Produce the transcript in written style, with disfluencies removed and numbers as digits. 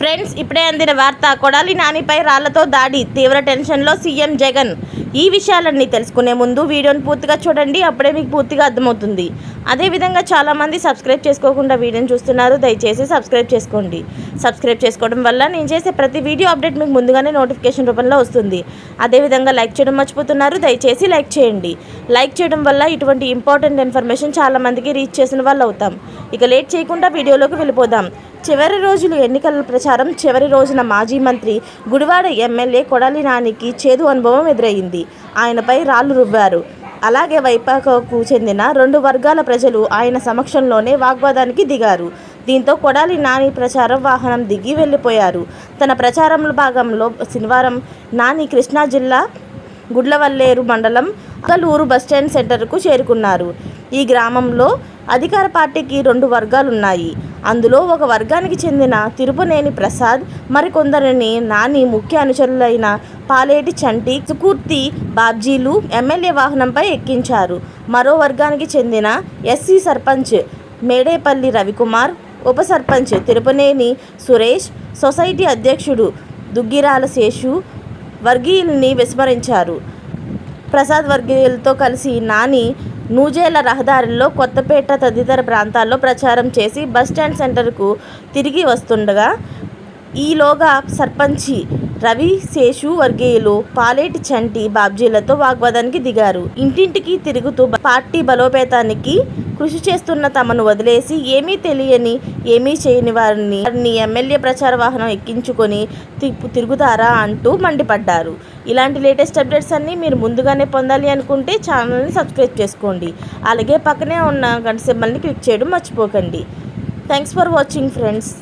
Friends, ఇప్పుడే అందిన వార్త. కొడాలి నానిపై రాళ్లతో దాడి, తీవ్ర టెన్షన్లో సీఎం జగన్. ఈ విషయాలన్నీ తెలుసుకునే ముందు వీడియోని పూర్తిగా చూడండి, అప్పుడే మీకు పూర్తిగా అర్థమవుతుంది. అదేవిధంగా చాలామంది సబ్స్క్రైబ్ చేసుకోకుండా వీడియోని చూస్తున్నారు, దయచేసి సబ్స్క్రైబ్ చేసుకోండి. సబ్స్క్రైబ్ చేసుకోవడం వల్ల నేను చేసే ప్రతి వీడియో అప్డేట్ మీకు ముందుగానే నోటిఫికేషన్ రూపంలో వస్తుంది. అదేవిధంగా లైక్ చేయడం మర్చిపోతున్నారు, దయచేసి లైక్ చేయండి. లైక్ చేయడం వల్ల ఇటువంటి ఇంపార్టెంట్ ఇన్ఫర్మేషన్ చాలామందికి రీచ్ చేసిన వాళ్ళు అవుతాం. ఇక లేట్ చేయకుండా వీడియోలోకి వెళ్ళిపోదాం. చివరి రోజులు ఎన్నికల ప్రచారం. చివరి రోజున మాజీ మంత్రి, గుడివాడ ఎమ్మెల్యే కొడాలి నానికి చేదు అనుభవం ఎదురైంది. ఆయనపై రాళ్లు రువ్వారు. అలాగే వైపాకకు చెందిన 2 వర్గాల ప్రజలు ఆయన సమక్షంలోనే వాగ్వాదానికి దిగారు. దీంతో కొడాలి నాని ప్రచారం వాహనం దిగి వెళ్ళిపోయారు. తన ప్రచారంలో భాగంలో శనివారం నాని కృష్ణా జిల్లా గుడ్లవల్లేరు మండలం అగలూరు బస్టాండ్ సెంటర్కు చేరుకున్నారు. ఈ గ్రామంలో అధికార పార్టీకి 2 వర్గాలున్నాయి. అందులో ఒక వర్గానికి చెందిన తిరుపనేని ప్రసాద్, మరికొందరిని నాని ముఖ్య అనుచరులైన పాలేటి చంటి, సుకూర్తి బాబ్జీలు ఎమ్మెల్యే వాహనంపై ఎక్కించారు. మరో వర్గానికి చెందిన ఎస్సీ సర్పంచ్ మేడేపల్లి రవికుమార్, ఉప సర్పంచ్ తిరుపనేని సురేష్, సొసైటీ అధ్యక్షుడు దుగ్గిరాల శేషు వర్గీయుల్ని విస్మరించారు. ప్రసాద్ వర్గీయులతో కలిసి నాని నూజేల రహదారిలో కొత్తపేట తదితర ప్రాంతాల్లో ప్రచారం చేసి బస్టాండ్ సెంటర్కు తిరిగి వస్తుండగా ఈలోగా సర్పంచి రవి, శేషు వర్గీయులు పాలేటి చంటి బాబ్జీలతో వాగ్వాదానికి దిగారు. ఇంటింటికి తిరుగుతూ పార్టీ బలోపేతానికి కృషి చేస్తున్న తమను వదిలేసి ఏమీ తెలియని, ఏమీ చేయని వారిని ఎమ్మెల్యే ప్రచార వాహనం ఎక్కించుకొని తిరుగుతారా అంటూ మండిపడ్డారు. ఇలాంటి లేటెస్ట్ అప్డేట్స్ అన్నీ మీరు ముందుగానే పొందాలి అనుకుంటే ఛానల్ని సబ్స్క్రైబ్ చేసుకోండి. అలాగే పక్కనే ఉన్న గంట సింబల్ని క్లిక్ చేయడం మర్చిపోకండి. Thanks for watching friends.